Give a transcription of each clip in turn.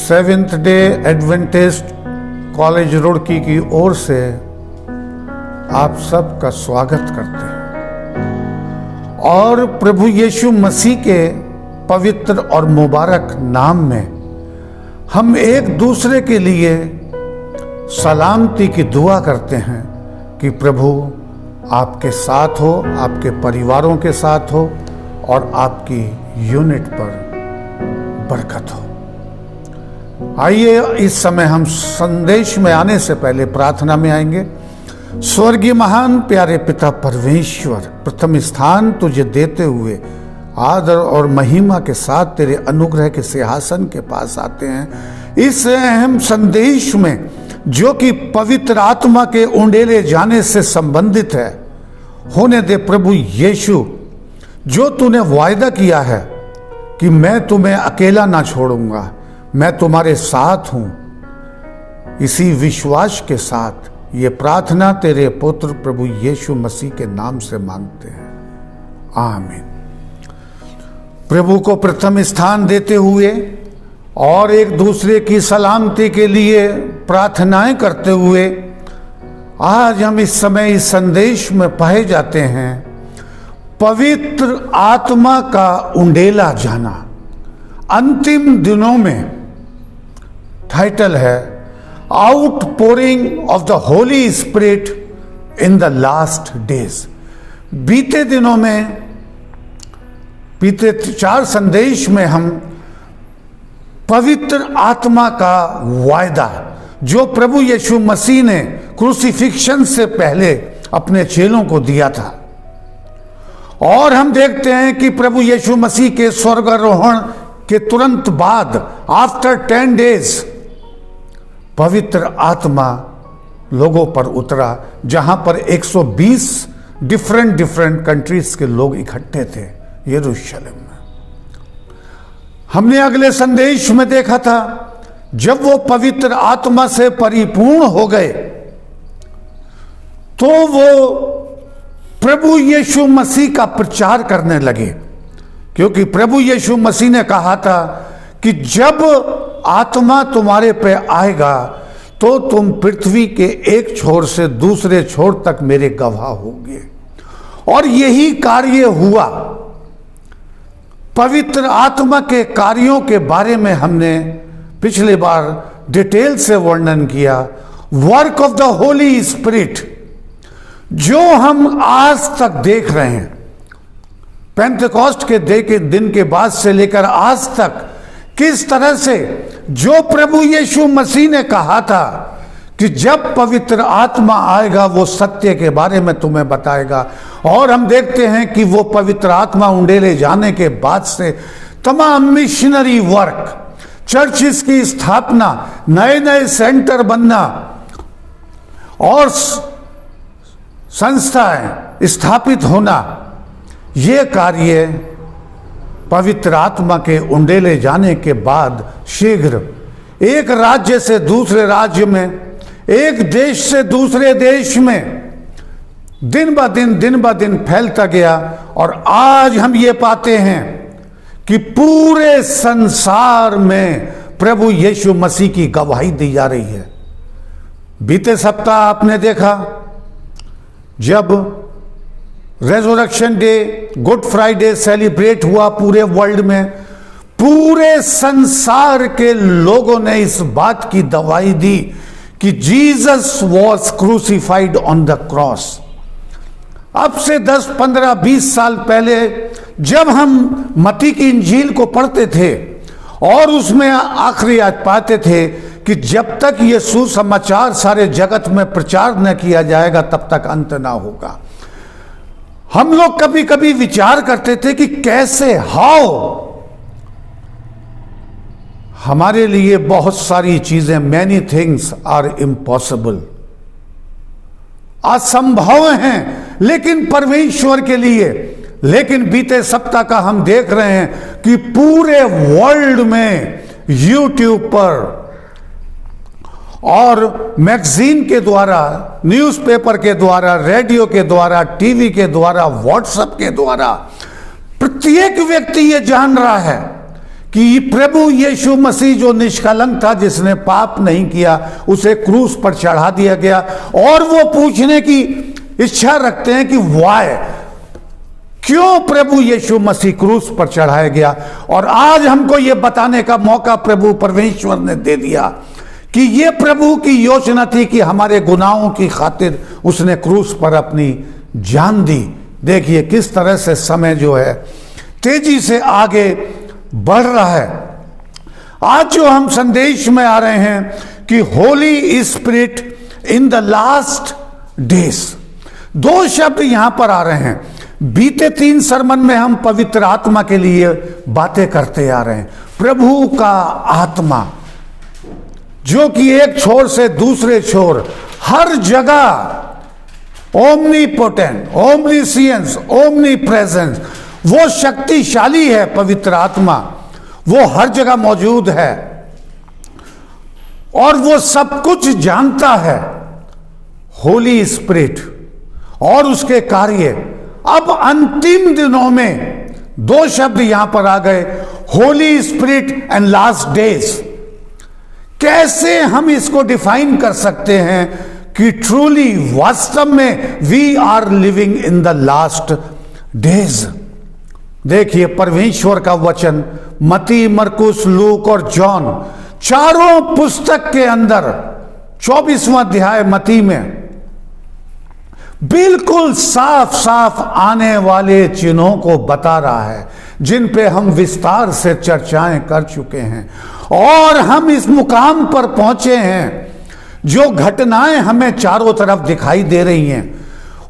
Seventh day Adventist college Roorkee की ओर से आप सबका स्वागत करते हैं और प्रभु यीशु मसीह के पवित्र और मुबारक नाम में हम एक दूसरे के लिए सलामती की दुआ करते हैं कि प्रभु आपके साथ हो, आपके परिवारों के साथ हो और आपकी यूनिट पर बरकत हो। आइए इस समय हम संदेश में आने से पहले प्रार्थना में आएंगे। स्वर्गीय महान प्यारे पिता परमेश्वर, प्रथम स्थान तुझे देते हुए आदर और महिमा के साथ तेरे अनुग्रह के सिंहासन के पास आते हैं। इस अहम संदेश में जो कि पवित्र आत्मा के उंडेले जाने से संबंधित है, होने दे प्रभु यीशु, जो तूने वायदा किया है कि मैं तुम्हें अकेला ना छोड़ूंगा, मैं तुम्हारे साथ हूं। इसी विश्वास के साथ ये प्रार्थना तेरे पुत्र प्रभु यीशु मसीह के नाम से मांगते हैं, आमीन। प्रभु को प्रथम स्थान देते हुए और एक दूसरे की सलामती के लिए प्रार्थनाएं करते हुए आज हम इस समय इस संदेश में पाए जाते हैं, पवित्र आत्मा का उंडेला जाना। अंतिम दिनों में टाइटल है outpouring of the Holy Spirit in the last days. बीते दिनों में, बीते 4 संदेश में हम पवित्र आत्मा का वायदा जो प्रभु यीशु मसीह ने क्रूसिफिक्शन से पहले अपने चेलों को दिया था, और हम देखते हैं कि प्रभु यीशु मसीह के स्वर्गारोहण के तुरंत बाद आफ्टर 10 डेज पवित्र आत्मा लोगों पर उतरा, जहां पर 120 डिफरेंट कंट्रीज के लोग इकट्ठे थे यरूशलेम में। हमने अगले संदेश में देखा था, जब वो पवित्र आत्मा से परिपूर्ण हो गए तो वो प्रभु यीशु मसीह का प्रचार करने लगे, क्योंकि प्रभु यीशु मसीह ने कहा था कि जब आत्मा तुम्हारे पे आएगा तो तुम पृथ्वी के एक छोर से दूसरे छोर तक मेरे गवाह होंगे। और यही कार्य हुआ। पवित्र आत्मा के कार्यों के बारे में हमने पिछले बार डिटेल से वर्णन किया। Work of the Holy spirit जो हम आज तक देख रहे हैं, पेंटेकोस्ट के दिन के बाद से लेकर आज तक, किस तरह से जो प्रभु यीशु मसीह ने कहा था कि जब पवित्र आत्मा आएगा वो सत्य के बारे में तुम्हें बताएगा। और हम देखते हैं कि वो पवित्र आत्मा उंडेले जाने के बाद से तमाम मिशनरी वर्क, चर्चिस की स्थापना, नए नए सेंटर बनना और संस्थाएं स्थापित होना, ये कार्य पवित्र आत्मा के उंडेले जाने के बाद शीघ्र एक राज्य से दूसरे राज्य में, एक देश से दूसरे देश में दिन ब दिन फैलता गया। और आज हम ये पाते हैं कि पूरे संसार में प्रभु यीशु मसीह की गवाही दी जा रही है। बीते सप्ताह आपने देखा, जब resurrection day, good Friday celebrate हुआ पूरे वर्ल्ड में, पूरे संसार के लोगों ने इस बात की गवाही दी कि Jesus was crucified on the cross. अब से 10, 15, 20 साल पहले जब हम मत्ती की इंजील को पढ़ते थे और उसमें आखिरी आज पाते थे कि जब तक ये सुसमाचार सारे जगत में प्रचार न किया जाएगा तब तक अंत ना होगा। हम लोग कभी कभी विचार करते थे कि कैसे, हाउ। हमारे लिए बहुत सारी चीजें, मैनी थिंग्स आर इम्पॉसिबल, असंभव हैं लेकिन परमेश्वर के लिए। लेकिन बीते सप्ताह का हम देख रहे हैं कि पूरे वर्ल्ड में यूट्यूब पर और मैगजीन के द्वारा, न्यूज़पेपर के द्वारा, रेडियो के द्वारा, टीवी के द्वारा, व्हाट्सएप के द्वारा प्रत्येक व्यक्ति ये जान रहा है कि प्रभु यीशु मसीह जो निष्कलंक था, जिसने पाप नहीं किया, उसे क्रूस पर चढ़ा दिया गया। और वो पूछने की इच्छा रखते हैं कि वाई, क्यों प्रभु यीशु मसीह क्रूस पर चढ़ाया गया। और आज हमको ये बताने का मौका प्रभु परमेश्वर ने दे दिया कि ये प्रभु की योजना थी कि हमारे गुनाहों की खातिर उसने क्रूस पर अपनी जान दी। देखिए किस तरह से समय जो है तेजी से आगे बढ़ रहा है। आज जो हम संदेश में आ रहे हैं कि Holi Spirit in the last days, दो शब्द यहां पर आ रहे हैं। बीते 3 सरमन में हम पवित्र आत्मा के लिए बातें करते आ रहे हैं। प्रभु का आत्मा जो कि एक छोर से दूसरे छोर हर जगह ओमनीपोटेंट, ओमनीसियंस, ओमनी प्रेजेंस, वो शक्तिशाली है। पवित्र आत्मा वो हर जगह मौजूद है और वो सब कुछ जानता है। होली स्पिरिट और उसके कार्य। अब अंतिम दिनों में 2 शब्द यहां पर आ गए, Holi spirit and last days. कैसे हम इसको डिफाइन कर सकते हैं कि ट्रूली वास्तव में we are living in the last days. देखिए परमेश्वर का वचन मती, मरकुस, लूक और जॉन, चारों पुस्तक के अंदर 24वां अध्याय मती में बिल्कुल साफ साफ आने वाले चिन्हों को बता रहा है, जिन पे हम विस्तार से चर्चाएं कर चुके हैं। और हम इस मुकाम पर पहुंचे हैं, जो घटनाएं हमें चारों तरफ दिखाई दे रही हैं,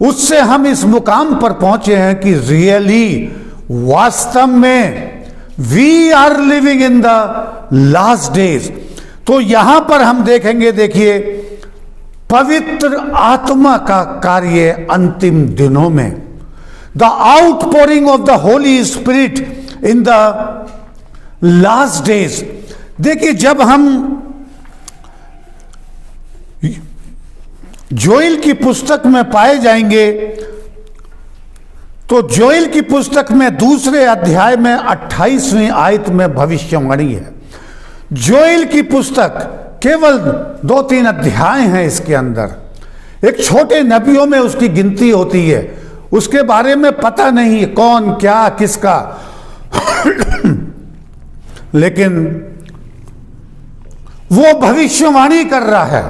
उससे हम इस मुकाम पर पहुंचे हैं कि रियली वास्तव में we are living in the last days. तो यहां पर हम देखेंगे, देखिए पवित्र आत्मा का कार्य अंतिम दिनों में, the outpouring of the Holy Spirit in the last days. देखिए जब हम जोएल की पुस्तक में पाए जाएंगे, तो जोएल की पुस्तक में 2 अध्याय में 28वीं आयत में भविष्यवाणी है। जोएल की पुस्तक केवल 2-3 अध्याय हैं इसके अंदर। एक छोटे नबियों में उसकी गिनती होती है, उसके बारे में पता नहीं कौन क्या किसका लेकिन वो भविष्यवाणी कर रहा है।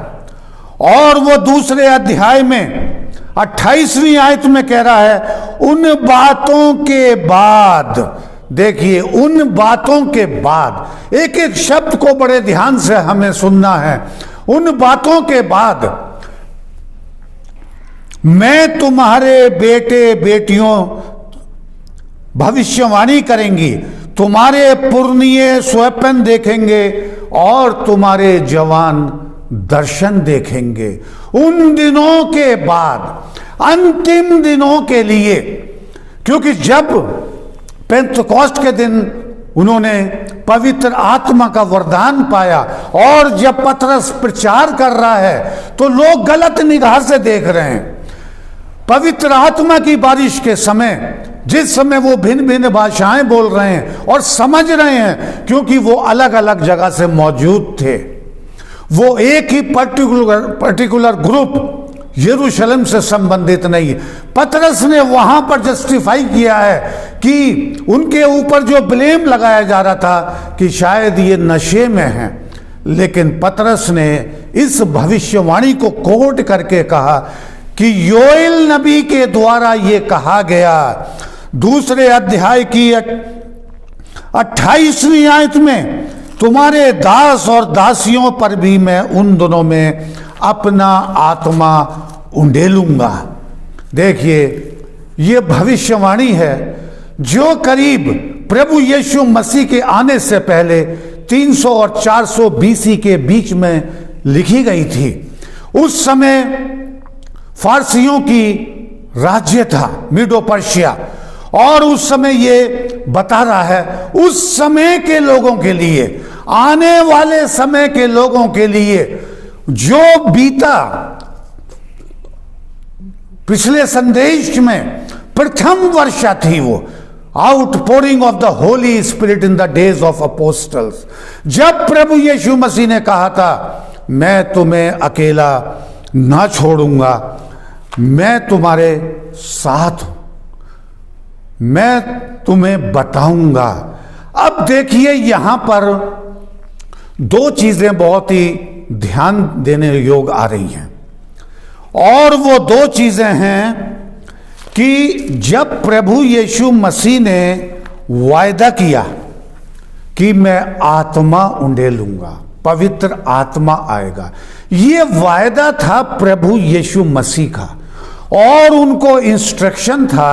और वो 2 अध्याय में 28वीं आयत में कह रहा है, उन बातों के बाद। देखिए उन बातों के बाद, एक एक शब्द को बड़े ध्यान से हमें सुनना है। उन बातों के बाद मैं तुम्हारे बेटे बेटियों भविष्यवाणी करेंगी, तुम्हारे पुरनिये स्वप्न देखेंगे और तुम्हारे जवान दर्शन देखेंगे। उन दिनों के बाद, अंतिम दिनों के लिए, क्योंकि जब पेंतकोस्त के दिन उन्होंने पवित्र आत्मा का वरदान पाया और जब पतरस प्रचार कर रहा है तो लोग गलत निगाह से देख रहे हैं। पवित्र आत्मा की बारिश के समय, जिस समय वो भिन्न भिन्न भाषाएं बोल रहे हैं और समझ रहे हैं, क्योंकि वो अलग अलग जगह से मौजूद थे, वो एक ही पर्टिकुलर ग्रुप यरूशलेम से संबंधित नहीं। पतरस ने वहां पर जस्टिफाई किया है कि उनके ऊपर जो ब्लेम लगाया जा रहा था कि शायद ये नशे में हैं, लेकिन पतरस ने इस भविष्यवाणी को कोट करके कहा कि योएल नबी के द्वारा ये कहा गया। 2 अध्याय की 28वीं आयत में, तुम्हारे दास और दासियों पर भी मैं उन दोनों में अपना आत्मा उंडेलूंगा। देखिए ये भविष्यवाणी है जो करीब प्रभु यीशु मसीह के आने से पहले 300 और 400 BC के बीच में लिखी गई थी। उस समय फारसियों की राज्य था, मीडो पर्शिया, और उस समय ये बता रहा है उस समय के लोगों के लिए, आने वाले समय के लोगों के लिए जो बीता। पिछले संदेश में प्रथम वर्षा थी वो, outpouring of the Holy Spirit in the days of apostles. जब प्रभु यीशु मसीह ने कहा था मैं तुम्हें अकेला ना छोड़ूंगा, मैं तुम्हारे साथ हूं, मैं तुम्हें बताऊंगा। अब देखिए यहां पर दो चीजें बहुत ही ध्यान देने योग्य आ रही हैं, और वो दो चीजें हैं कि जब प्रभु यीशु मसीह ने वायदा किया कि मैं आत्मा उंडेलूंगा, पवित्र आत्मा आएगा, ये वायदा था प्रभु यीशु मसीह का, और उनको इंस्ट्रक्शन था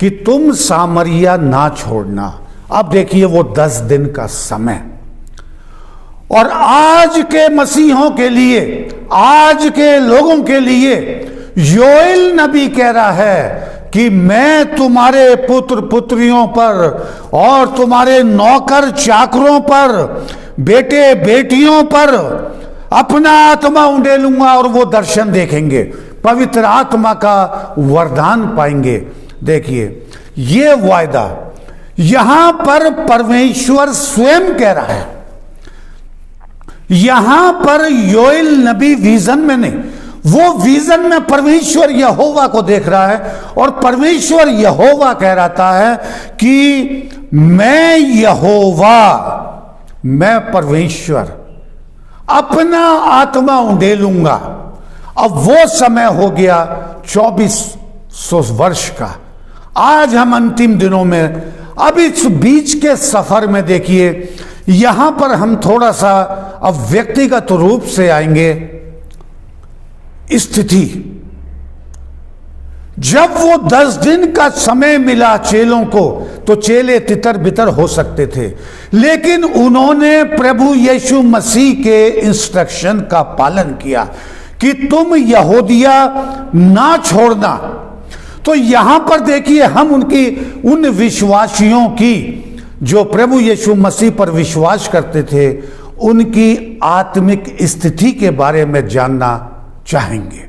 कि तुम सामरिया ना छोड़ना। अब देखिए वो 10 दिन का समय, और आज के मसीहों के लिए, आज के लोगों के लिए योएल नबी कह रहा है कि मैं तुम्हारे पुत्र पुत्रियों पर और तुम्हारे नौकर चाकरों पर, बेटे बेटियों पर अपना आत्मा उंडेलूंगा और वो दर्शन देखेंगे, पवित्र आत्मा का वरदान पाएंगे। देखिए ये वायदा यहां पर परमेश्वर स्वयं कह रहा है, यहां पर योएल नबी विजन में नहीं, वो विजन में परमेश्वर यहोवा को देख रहा है, और परमेश्वर यहोवा कह रहा है कि मैं यहोवा, मैं परमेश्वर अपना आत्मा उंडेलूंगा। अब वो समय हो गया 2400 वर्ष का, आज हम अंतिम दिनों में, अब इस बीच के सफर में देखिए यहां पर हम थोड़ा सा अब व्यक्तिगत रूप से आएंगे। स्थिति, जब वो 10 दिन का समय मिला चेलों को, तो चेले तितर बितर हो सकते थे, लेकिन उन्होंने प्रभु यीशु मसीह के इंस्ट्रक्शन का पालन किया कि तुम यहूदिया ना छोड़ना। तो यहां पर देखिए हम उन विश्वासियों की जो प्रभु यीशु मसीह पर विश्वास करते थे, उनकी आत्मिक स्थिति के बारे में जानना चाहेंगे।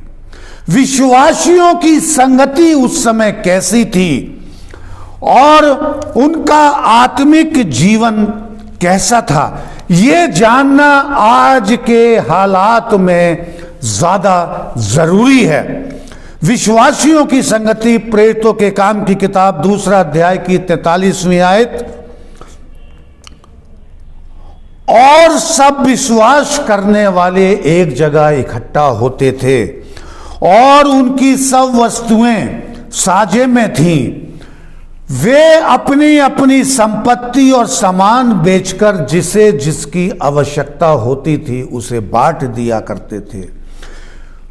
विश्वासियों की संगति उस समय कैसी थी और उनका आत्मिक जीवन कैसा था, ये जानना आज के हालात में ज्यादा जरूरी है। विश्वासियों की संगति, प्रेरितों के काम की किताब 2 अध्याय की 43वीं आयत, और सब विश्वास करने वाले एक जगह इकट्ठा होते थे और उनकी सब वस्तुएं साझे में थीं। वे अपनी अपनी संपत्ति और सामान बेचकर जिसे जिसकी आवश्यकता होती थी उसे बांट दिया करते थे।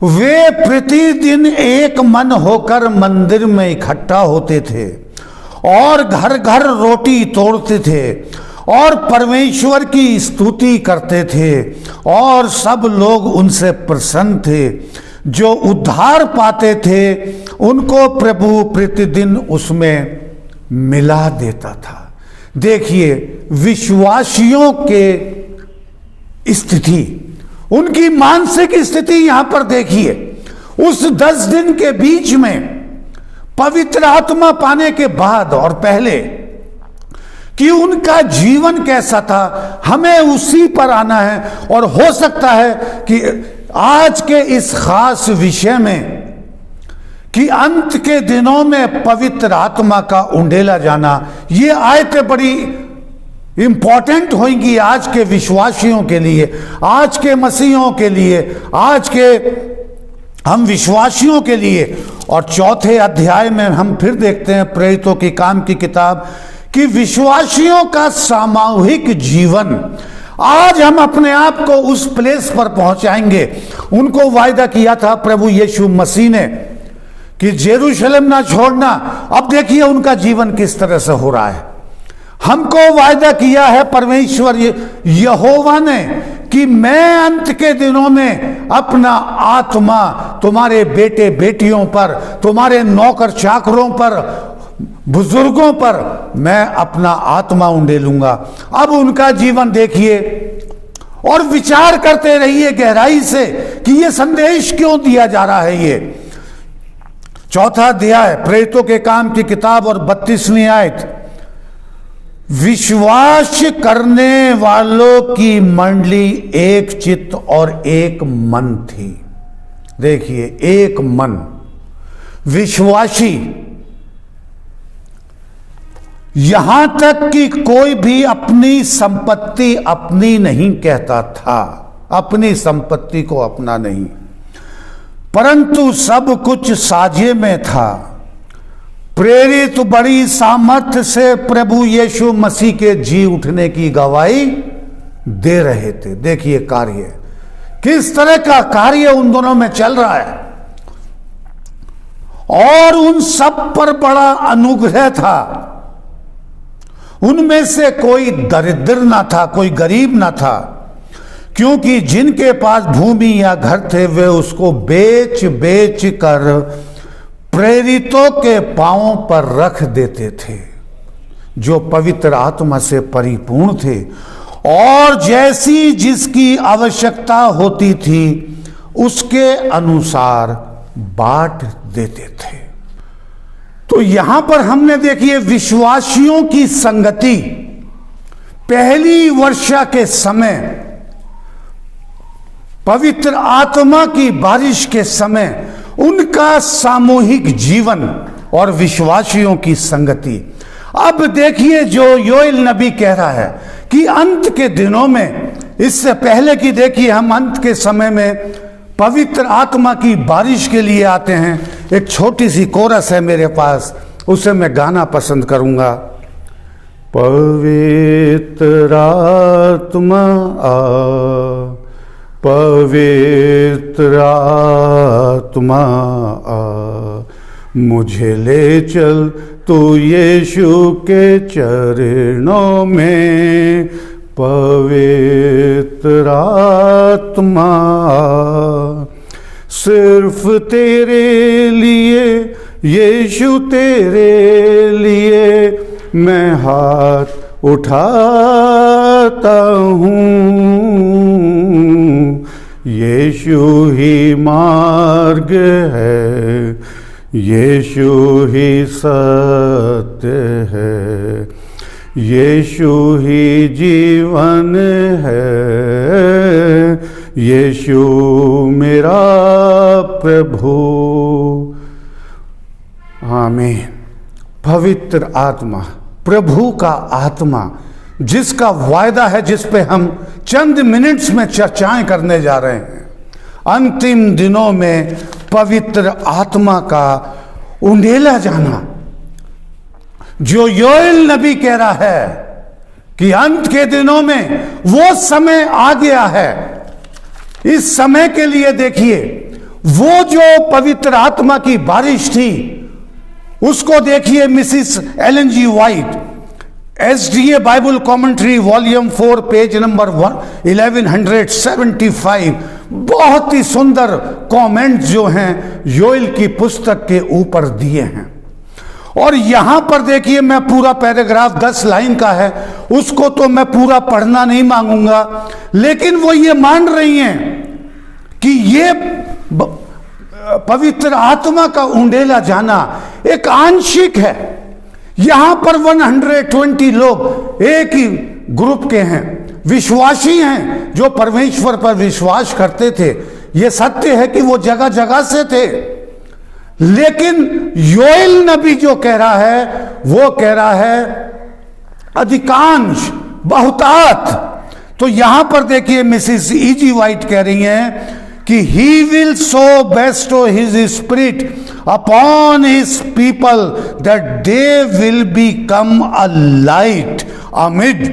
वे प्रतिदिन एक मन होकर मंदिर में इकट्ठा होते थे और घर घर रोटी तोड़ते थे और परमेश्वर की स्तुति करते थे, और सब लोग उनसे प्रसन्न थे। जो उद्धार पाते थे उनको प्रभु प्रतिदिन उसमें मिला देता था। देखिए विश्वासियों के स्थिति, उनकी मानसिक स्थिति यहां पर देखिए। उस 10 दिन के बीच में पवित्र आत्मा पाने के बाद और पहले कि उनका जीवन कैसा था, हमें उसी पर आना है। और हो सकता है कि आज के इस खास विषय में कि अंत के दिनों में पवित्र आत्मा का उंडेला जाना, ये आयतें बड़ी इंपॉर्टेंट होंगी आज के विश्वासियों के लिए, आज के मसीहों के लिए, आज के हम विश्वासियों के लिए। और 4 अध्याय में हम फिर देखते हैं प्रेरितों की काम की किताब कि विश्वासियों का सामूहिक जीवन, आज हम अपने आप को उस प्लेस पर पहुंचाएंगे। उनको वायदा किया था प्रभु यीशु मसीह ने कि जेरूशलेम ना छोड़ना। अब देखिए उनका जीवन किस तरह से हो रहा है। हमको वायदा किया है परमेश्वर यहोवा ने कि मैं अंत के दिनों में अपना आत्मा तुम्हारे बेटे बेटियों पर, तुम्हारे नौकर चाकरों पर, बुजुर्गों पर मैं अपना आत्मा उंडेलूंगा। अब उनका जीवन देखिए और विचार करते रहिए गहराई से कि ये संदेश क्यों दिया जा रहा है। ये 4 अध्याय प्रेरितों के काम की किताब और 32वीं आयत, विश्वास करने वालों की मंडली एक चित्त और एक मन थी। देखिए, एक मन, विश्वासी, यहां तक कि कोई भी अपनी संपत्ति अपनी नहीं कहता था, अपनी संपत्ति को अपना नहीं, परंतु सब कुछ साझे में था। प्रेरित बड़ी सामर्थ्य से प्रभु यीशु मसीह के जी उठने की गवाही दे रहे थे। देखिए कार्य, किस तरह का कार्य उन दोनों में चल रहा है, और उन सब पर बड़ा अनुग्रह था। उनमें से कोई दरिद्र ना था, कोई गरीब ना था, क्योंकि जिनके पास भूमि या घर थे वे उसको बेच बेच कर प्रेरितों के पांवों पर रख देते थे, जो पवित्र आत्मा से परिपूर्ण थे, और जैसी जिसकी आवश्यकता होती थी उसके अनुसार बांट देते थे। तो यहां पर हमने देखिए विश्वासियों की संगति पहली वर्षा के समय, पवित्र आत्मा की बारिश के समय, उनका सामूहिक जीवन और विश्वासियों की संगति। अब देखिए जो योएल नबी कह रहा है कि अंत के दिनों में, इससे पहले कि देखिए हम अंत के समय में पवित्र आत्मा की बारिश के लिए आते हैं। एक छोटी सी कोरस है मेरे पास, उसे मैं गाना पसंद करूंगा। पवित्र आत्मा आ, पवित्र आत्मा आ, मुझे ले चल तू यीशु के चरणों में। पवित्र आत्मा सिर्फ तेरे लिए यीशु, तेरे लिए मैं हाथ उठाता हूँ। यीशु ही मार्ग है, यीशु ही सत्य है, यीशु ही जीवन है, यीशु मेरा प्रभु। आमीन। पवित्र आत्मा, प्रभु का आत्मा, जिसका वायदा है, जिस पे हम चंद मिनट्स में चर्चाएं करने जा रहे हैं। अंतिम दिनों में पवित्र आत्मा का उंडेला जाना, जो योएल नबी कह रहा है कि अंत के दिनों में वो समय आ गया है। इस समय के लिए देखिए, वो जो पवित्र आत्मा की बारिश थी उसको देखिए। Mrs Ellen G White, SDA Bible commentary volume 4 page number 1175, बहुत ही सुंदर कमेंट जो हैं योएल की पुस्तक के ऊपर दिए हैं। और यहां पर देखिए, मैं पूरा पैराग्राफ 10 लाइन का है, उसको तो मैं पूरा पढ़ना नहीं मांगूंगा, लेकिन वो ये मान रही हैं कि ये पवित्र आत्मा का उंडेला जाना एक आंशिक है। यहां पर 120 लोग एक ही ग्रुप के हैं, विश्वासी हैं, जो परमेश्वर पर विश्वास करते थे। यह सत्य है कि वो जगह जगह से थे, लेकिन योएल नबी जो कह रहा है, वो कह रहा है अधिकांश, बहुतात। तो यहां पर देखिए मिसिस E.G. वाइट कह रही हैं कि he will so Bairstow his spirit upon his people that they will become a light amid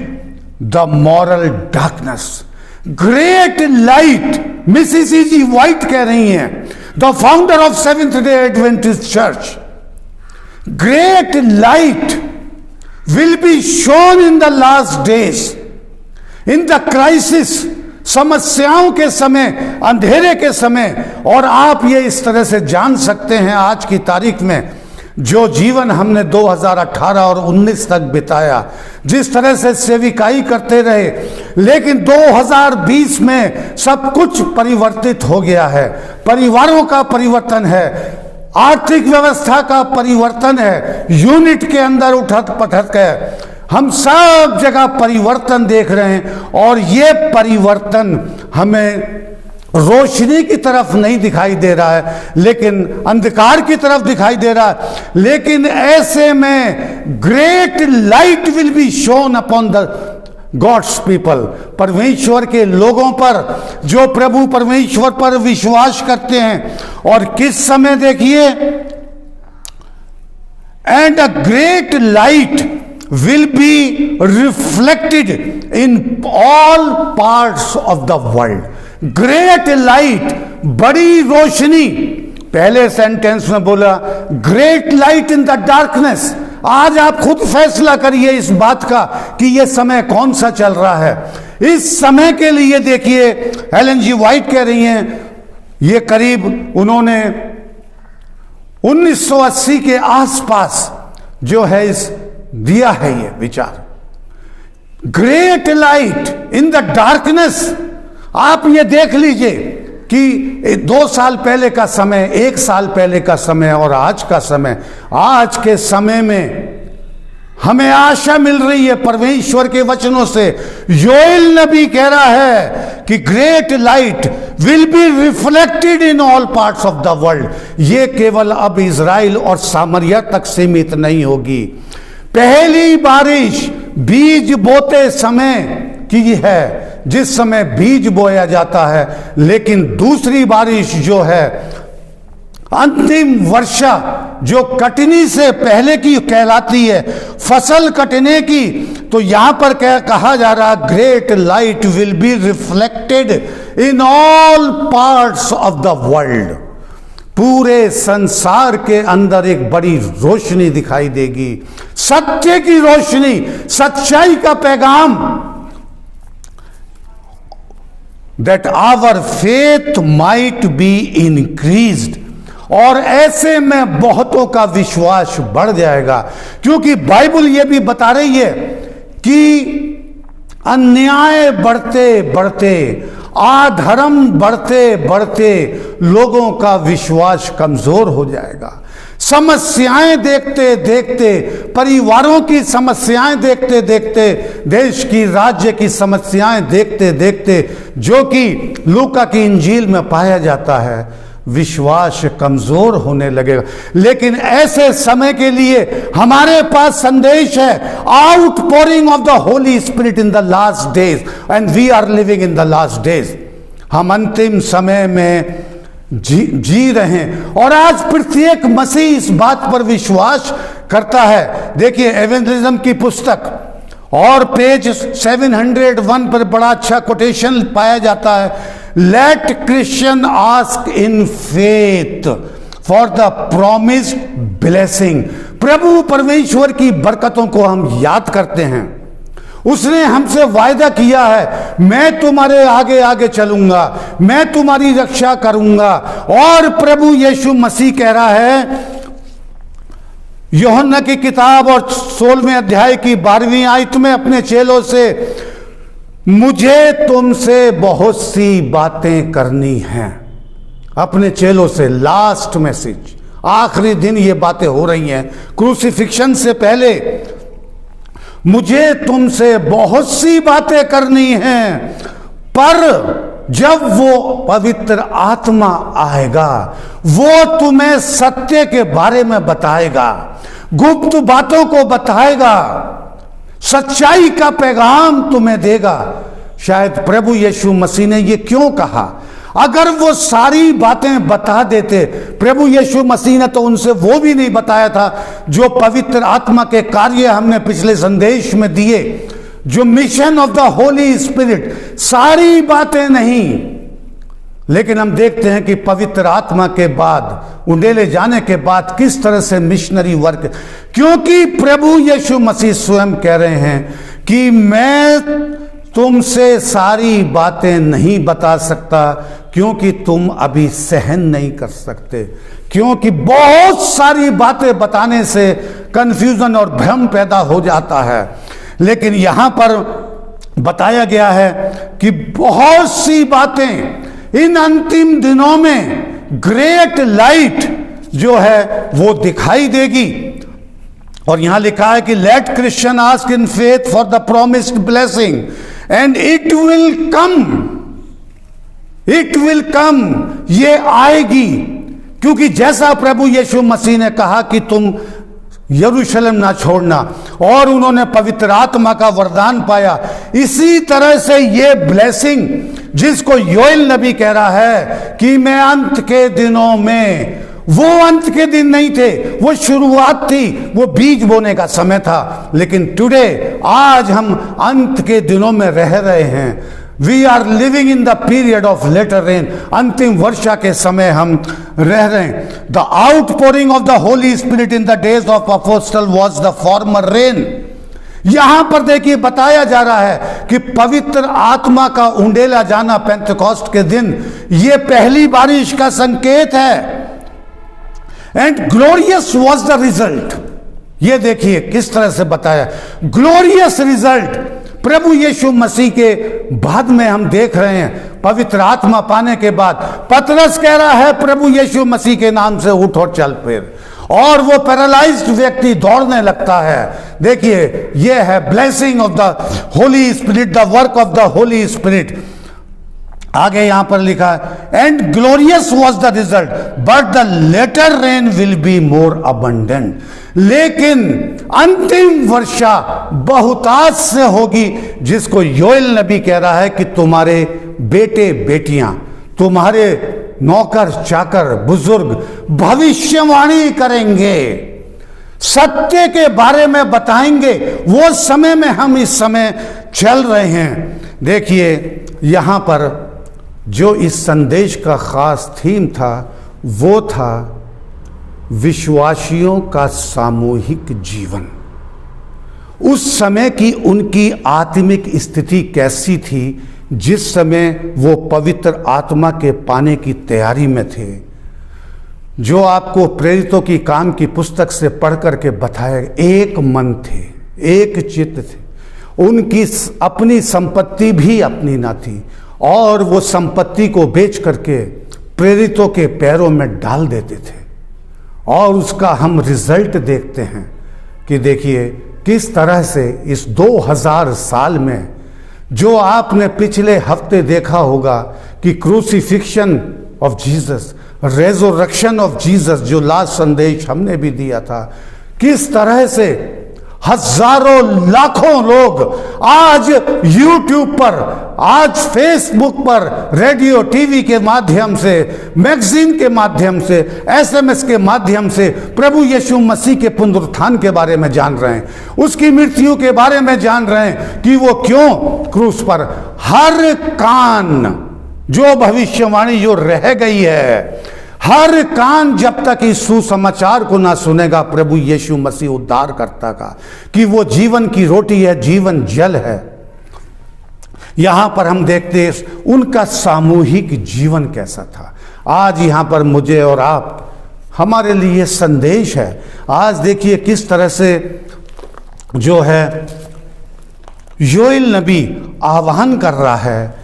the moral darkness. Great light, Mrs E.G. White कह रही हैं, the founder of seventh day Adventist church. Great light will be shown in the last days, in the crisis, समस्याओं के समय, अंधेरे के समय। और आप ये इस तरह से जान सकते हैं आज की तारीख में, जो जीवन हमने 2018 और 19 तक बिताया, जिस तरह से सेविकाई करते रहे, लेकिन 2020 में सब कुछ परिवर्तित हो गया है। परिवारों का परिवर्तन है, आर्थिक व्यवस्था का परिवर्तन है, यूनिट के अंदर उठक पटक है, हम सब जगह परिवर्तन देख रहे हैं, और ये परिवर्तन हमें रोशनी की तरफ नहीं दिखाई दे रहा है, लेकिन अंधकार की तरफ दिखाई दे रहा है। लेकिन ऐसे में great light will be shown upon the gods people, परमेश्वर के लोगों पर, जो प्रभु परमेश्वर पर विश्वास करते हैं। और किस समय देखिए, and a great light will be reflected in all parts of the world. Great light, बड़ी रोशनी। पहले सेंटेंस में बोला great light in the darkness. आज आप खुद फैसला करिए इस बात का कि यह समय कौन सा चल रहा है। इस समय के लिए देखिए, एलन जी वाइट कह रही हैं, ये करीब उन्होंने 1980 के आसपास जो है इस दिया है ये विचार, great light in the darkness. आप ये देख लीजिए कि 2 साल पहले का समय, 1 साल पहले का समय और आज का समय, आज के समय में हमें आशा मिल रही है परमेश्वर के वचनों से। योएल नबी कह रहा है कि great light will be reflected in all parts of the world. ये केवल अब इजराइल और सामरिया तक सीमित नहीं होगी। पहली बारिश बीज बोते समय की है, जिस समय बीज बोया जाता है, लेकिन दूसरी बारिश जो है, अंतिम वर्षा जो कटनी से पहले की कहलाती है, फसल कटने की, तो यहां पर क्या कहा जा रहा है, great light will be reflected in all parts of the world. पूरे संसार के अंदर एक बड़ी रोशनी दिखाई देगी, सत्य की रोशनी, सच्चाई का पैगाम, that our faith might be increased. और ऐसे में बहुतों का विश्वास बढ़ जाएगा, क्योंकि बाइबल यह भी बता रही है कि अन्याय बढ़ते बढ़ते, अधर्म बढ़ते बढ़ते लोगों का विश्वास कमजोर हो जाएगा। समस्याएं देखते देखते, परिवारों की समस्याएं देखते देखते, देश की, राज्य की समस्याएं देखते देखते, जो कि लूका की इंजील में पाया जाता है, विश्वास कमजोर होने लगेगा। लेकिन ऐसे समय के लिए हमारे पास संदेश है, outpouring of the Holy Spirit in the last days, and we are living in the last days. हम अंतिम समय में जी रहे हैं, और आज प्रत्येक मसीह इस बात पर विश्वास करता है। देखिए एवेंजलिज्म की पुस्तक और पेज 701 पर बड़ा अच्छा कोटेशन पाया जाता है, let Christian ask in faith for the promised blessing. प्रभु परमेश्वर की बरकतों को हम याद करते हैं। उसने हमसे वायदा किया है, मैं तुम्हारे आगे आगे चलूंगा, मैं तुम्हारी रक्षा करूंगा। और प्रभु यीशु मसीह कह रहा है, यूहन्ना की किताब और 16वें अध्याय की 12वीं आयत में अपने चेलों से, मुझे तुमसे बहुत सी बातें करनी हैं। अपने चेलों से लास्ट मैसेज, आखिरी दिन ये बातें हो रही हैं, क्रूसिफिक्शन से पहले, मुझे तुमसे बहुत सी बातें करनी हैं, पर जब वो पवित्र आत्मा आएगा, वो तुम्हें सत्य के बारे में बताएगा, गुप्त बातों को बताएगा, सच्चाई का पैगाम तुम्हें देगा। शायद प्रभु यीशु मसीह ने ये क्यों कहा? अगर वो सारी बातें बता देते, प्रभु यीशु मसीह ने तो उनसे वो भी नहीं बताया था जो पवित्र आत्मा के कार्य हमने पिछले संदेश में दिए, जो mission of the Holy spirit, सारी बातें नहीं। लेकिन हम देखते हैं कि पवित्र आत्मा के बाद, उंडेले जाने के बाद किस तरह से मिशनरी वर्क, क्योंकि प्रभु यीशु मसीह स्वयं कह रहे हैं कि मैं तुमसे सारी बातें नहीं बता सकता, क्योंकि तुम अभी सहन नहीं कर सकते, क्योंकि बहुत सारी बातें बताने से कंफ्यूजन और भ्रम पैदा हो जाता है। लेकिन यहां पर बताया गया है कि बहुत सी बातें इन अंतिम दिनों में ग्रेट लाइट जो है वो दिखाई देगी। और यहां लिखा है कि let Christian ask in faith for the promised blessing and it will come, it will come, ये आएगी। क्योंकि जैसा प्रभु यीशु मसीह ने कहा कि तुम यरूशलेम ना छोड़ना, और उन्होंने पवित्र आत्मा का वरदान पाया, इसी तरह से ये ब्लेसिंग जिसको योएल नबी कह रहा है कि मैं अंत के दिनों में, वो अंत के दिन नहीं थे, वो शुरुआत थी, वो बीज बोने का समय था। लेकिन टुडे, आज हम अंत के दिनों में रह रहे हैं। We are living in the period of latter rain, अंतिम वर्षा के समय हम रह रहे हैं। The outpouring of the Holy Spirit in the days of apostle was the former rain. यहां पर देखिए बताया जा रहा है कि पवित्र आत्मा का उंडेला जाना पेंटेकोस्ट के दिन, ये पहली बारिश का संकेत है। And glorious was the result. ये देखिए किस तरह से बताया, ग्लोरियस रिजल्ट प्रभु यीशु मसीह के बाद में हम देख रहे हैं। पवित्र आत्मा पाने के बाद पतरस कह रहा है प्रभु यीशु मसीह के नाम से उठ और चल फिर, और वो पैरालाइज्ड व्यक्ति दौड़ने लगता है। देखिए ये है blessing of the Holy Spirit, the work of the Holy Spirit. आगे यहां पर लिखा है and glorious was the result but the latter rain will be more abundant. लेकिन अंतिम वर्षा बहुतायत से होगी, जिसको योएल नबी कह रहा है कि तुम्हारे बेटे बेटियां, तुम्हारे नौकर चाकर बुजुर्ग भविष्यवाणी करेंगे, सत्य के बारे में बताएंगे। वो समय में हम इस समय चल रहे हैं। देखिए यहां पर जो इस संदेश का खास थीम था वो था विश्वासियों का सामूहिक जीवन। उस समय की उनकी आत्मिक स्थिति कैसी थी जिस समय वो पवित्र आत्मा के पाने की तैयारी में थे, जो आपको प्रेरितों की काम की पुस्तक से पढ़ करके बताया। एक मन थे, एक चित्त थे, उनकी अपनी संपत्ति भी अपनी ना थी, और वो संपत्ति को बेच करके प्रेरितों के पैरों में डाल देते थे। और उसका हम रिजल्ट देखते हैं कि देखिए किस तरह से इस 2000 साल में, जो आपने पिछले हफ्ते देखा होगा कि crucifixion of Jesus, resurrection of Jesus, जो लास्ट संदेश हमने भी दिया था, किस तरह से हजारों लाखों लोग आज यूट्यूब पर, आज फेसबुक पर, रेडियो टीवी के माध्यम से, मैगजीन के माध्यम से, एसएमएस के माध्यम से प्रभु यीशु मसीह के पुनरुत्थान के बारे में जान रहे हैं, उसकी मृत्यु के बारे में जान रहे हैं कि वो क्यों क्रूस पर। हर कान, जो भविष्यवाणी जो रह गई है, हर कान जब तक इस सुसमाचार को ना सुनेगा प्रभु यीशु मसीह उद्धारकर्ता का, कि वो जीवन की रोटी है, जीवन जल है, यहां पर हम देखते हैं उनका सामूहिक जीवन कैसा था। आज यहां पर मुझे और आप, हमारे लिए संदेश है। आज देखिए किस तरह से जो है योएल नबी आह्वान कर रहा है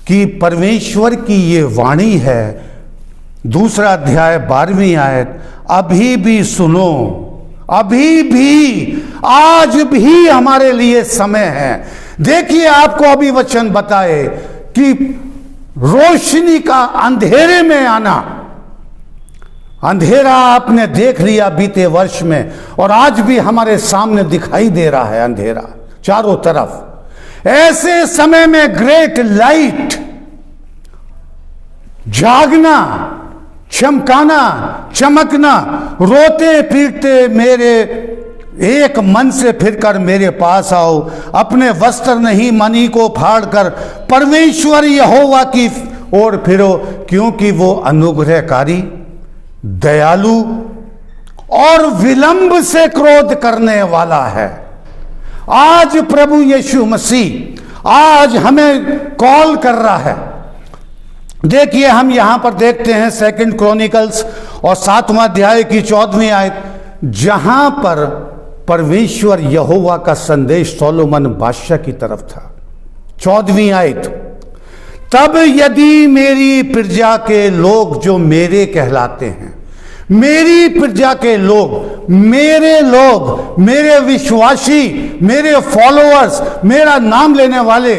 कि परमेश्वर की ये वाणी है, 2 अध्याय 12वीं आयत, अभी भी सुनो, अभी भी, आज भी हमारे लिए समय है। देखिए आपको अभी वचन बताए कि रोशनी का अंधेरे में आना, अंधेरा आपने देख लिया बीते वर्ष में, और आज भी हमारे सामने दिखाई दे रहा है अंधेरा चारों तरफ। ऐसे समय में ग्रेट लाइट, जागना, चमकाना, चमकना, रोते पीटते मेरे एक मन से फिरकर मेरे पास आओ, अपने वस्त्र नहीं मणि को फाड़कर परमेश्वर यहोवा की ओर फिरो, क्योंकि वो अनुग्रहकारी, दयालु और विलंब से क्रोध करने वाला है। आज प्रभु यीशु मसीह आज हमें कॉल कर रहा है। देखिए हम यहां पर देखते हैं 2 क्रॉनिकल्स और 7वां अध्याय की 14वीं आयत, जहां पर परमेश्वर यहोवा का संदेश सोलोमन बादशाह की तरफ था। 14वीं आयत, तब यदि मेरी प्रजा के लोग जो मेरे कहलाते हैं, मेरी प्रजा के लोग, मेरे विश्वासी, मेरे फॉलोअर्स, मेरा नाम लेने वाले,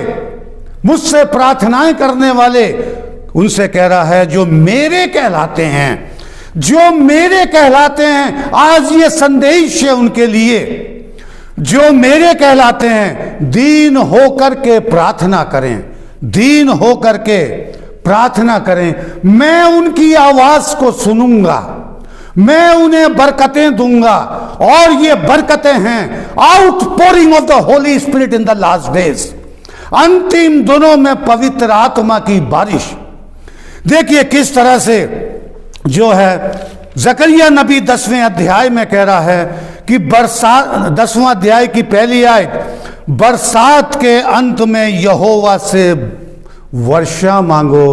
मुझसे प्रार्थनाएं करने वाले, उनसे कह रहा है जो मेरे कहलाते हैं, जो मेरे कहलाते हैं। आज ये संदेश है उनके लिए, जो मेरे कहलाते हैं, दीन होकर के प्रार्थना करें, दीन होकर के प्रार्थना करें। मैं उनकी आवाज को सुनूंगा, मैं उन्हें बरकतें दूंगा, और ये बरकतें हैं outpouring of the Holy Spirit in the last days, अंतिम दिनों में पवित्र आत्मा की बारिश। देखिए किस तरह से जो है जकरिया नबी 10वें अध्याय में कह रहा है कि बरसात, 10वां अध्याय की पहली आयत, बरसात के अंत में यहोवा से वर्षा मांगो,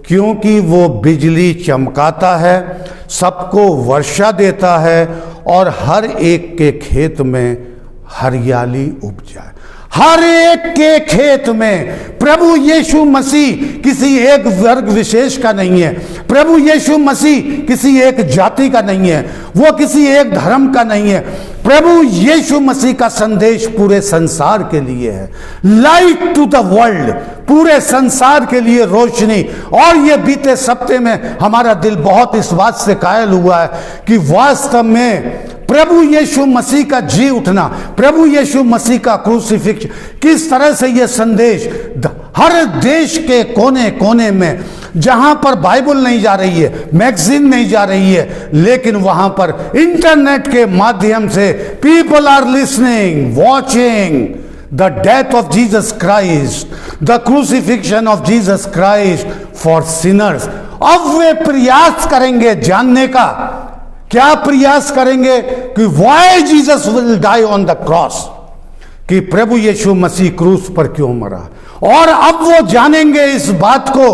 क्योंकि वो बिजली चमकाता है, सबको वर्षा देता है, और हर एक के खेत में हरियाली उपजाए। हर एक के खेत में प्रभु यीशु मसीह किसी एक वर्ग विशेष का नहीं है, प्रभु यीशु मसीह किसी एक जाति का नहीं है, वो किसी एक धर्म का नहीं है। प्रभु यीशु मसीह का संदेश पूरे संसार के लिए है, लाइट टू द वर्ल्ड, पूरे संसार के लिए रोशनी। और ये बीते सप्ताह में हमारा दिल बहुत इस बात से कायल हुआ है कि वास्तव में प्रभु यीशु मसीह का जी उठना, प्रभु यीशु मसीह का क्रूसिफिक्स, किस तरह से यह संदेश हर देश के कोने कोने में, जहां पर बाइबल नहीं जा रही है, मैगजीन नहीं जा रही है, लेकिन वहां पर इंटरनेट के माध्यम से people are listening, watching the death of Jesus Christ, the crucifixion of Jesus Christ for sinners. अब वे प्रयास करेंगे जानने का, क्या प्रयास करेंगे कि why Jesus will die on the cross, कि प्रभु यीशु मसीह क्रूस पर क्यों मरा। और अब वो जानेंगे इस बात को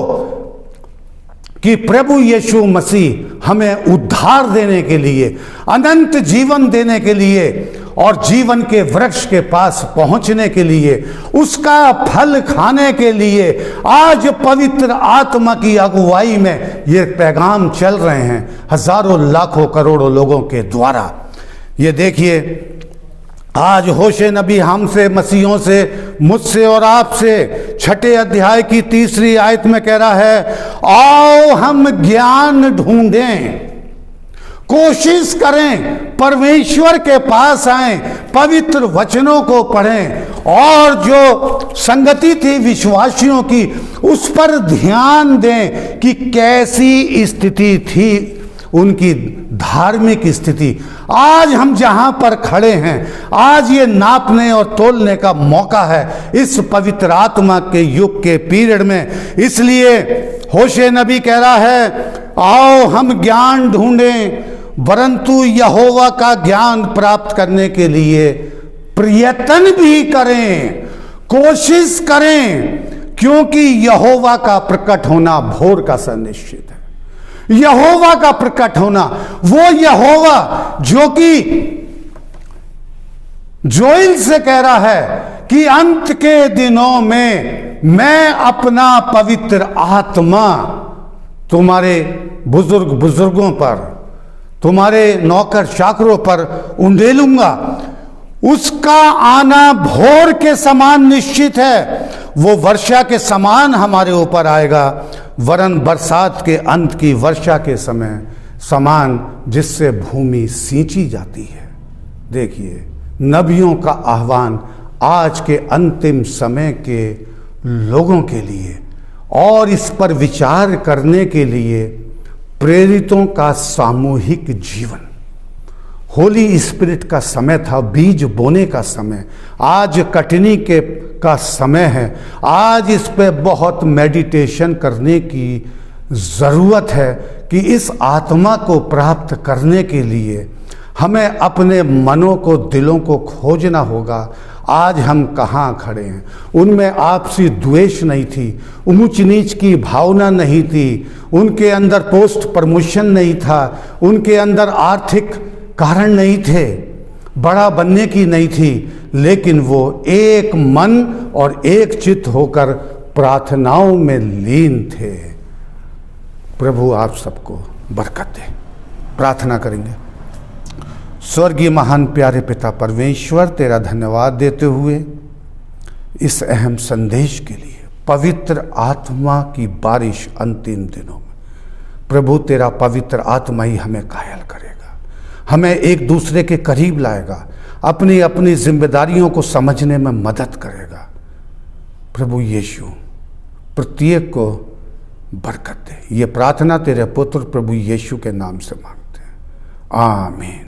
कि प्रभु यीशु मसीह हमें उद्धार देने के लिए, अनंत जीवन देने के लिए, और जीवन के वृक्ष के पास पहुंचने के लिए, उसका फल खाने के लिए आज पवित्र आत्मा की अगुवाई में ये पैगाम चल रहे हैं हजारों लाखों करोड़ों लोगों के द्वारा। ये देखिए आज होशे नबी हमसे, मसीहों से, मुझसे और आपसे 6 अध्याय की 3री आयत में कह रहा है, आओ हम ज्ञान ढूंढें, कोशिश करें, परमेश्वर के पास आएं, पवित्र वचनों को पढ़ें, और जो संगति थी विश्वासियों की उस पर ध्यान दें कि कैसी स्थिति थी उनकी धार्मिक स्थिति। आज हम जहां पर खड़े हैं, आज ये नापने और तोलने का मौका है इस पवित्र आत्मा के युग के पीरियड में। इसलिए होशे नबी कह रहा है, आओ हम ज्ञान ढूंढें, परंतु यहोवा का ज्ञान प्राप्त करने के लिए प्रयत्न भी करें, कोशिश करें, क्योंकि यहोवा का प्रकट होना भोर का सुनिश्चित है। यहोवा का प्रकट होना, वो यहोवा जो कि जोएल से कह रहा है कि अंत के दिनों में मैं अपना पवित्र आत्मा तुम्हारे बुजुर्गों पर, तुम्हारे नौकर चाकरों पर उंडेलूंगा। उसका आना भोर के समान निश्चित है, वो वर्षा के समान हमारे ऊपर आएगा, वरन बरसात के अंत की वर्षा के समय समान, जिससे भूमि सींची जाती है। देखिए नबियों का आह्वान आज के अंतिम समय के लोगों के लिए, और इस पर विचार करने के लिए प्रेरितों का सामूहिक जीवन, होली स्पिरिट का समय था, बीज बोने का समय, आज कटनी का समय है। आज इस पे बहुत मेडिटेशन करने की ज़रूरत है कि इस आत्मा को प्राप्त करने के लिए हमें अपने मनों को, दिलों को खोजना होगा। आज हम कहाँ खड़े हैं? उनमें आपसी द्वेष नहीं थी, ऊंच नीच की भावना नहीं थी, उनके अंदर पोस्ट प्रमोशन नहीं था, उनके अंदर आर्थिक कारण नहीं थे, बड़ा बनने की नहीं थी, लेकिन वो एक मन और एक चित्त होकर प्रार्थनाओं में लीन थे। प्रभु आप सबको बरकत दे। प्रार्थना करेंगे। स्वर्गीय महान प्यारे पिता परमेश्वर, तेरा धन्यवाद देते हुए इस अहम संदेश के लिए, पवित्र आत्मा की बारिश अंतिम दिनों में, प्रभु तेरा पवित्र आत्मा ही हमें कायल करेगा, हमें एक दूसरे के करीब लाएगा, अपनी अपनी जिम्मेदारियों को समझने में मदद करेगा। प्रभु यीशु प्रत्येक को बरकत दे। ये प्रार्थना तेरे पुत्र प्रभु यीशु के नाम से मांगते हैं, आमीन।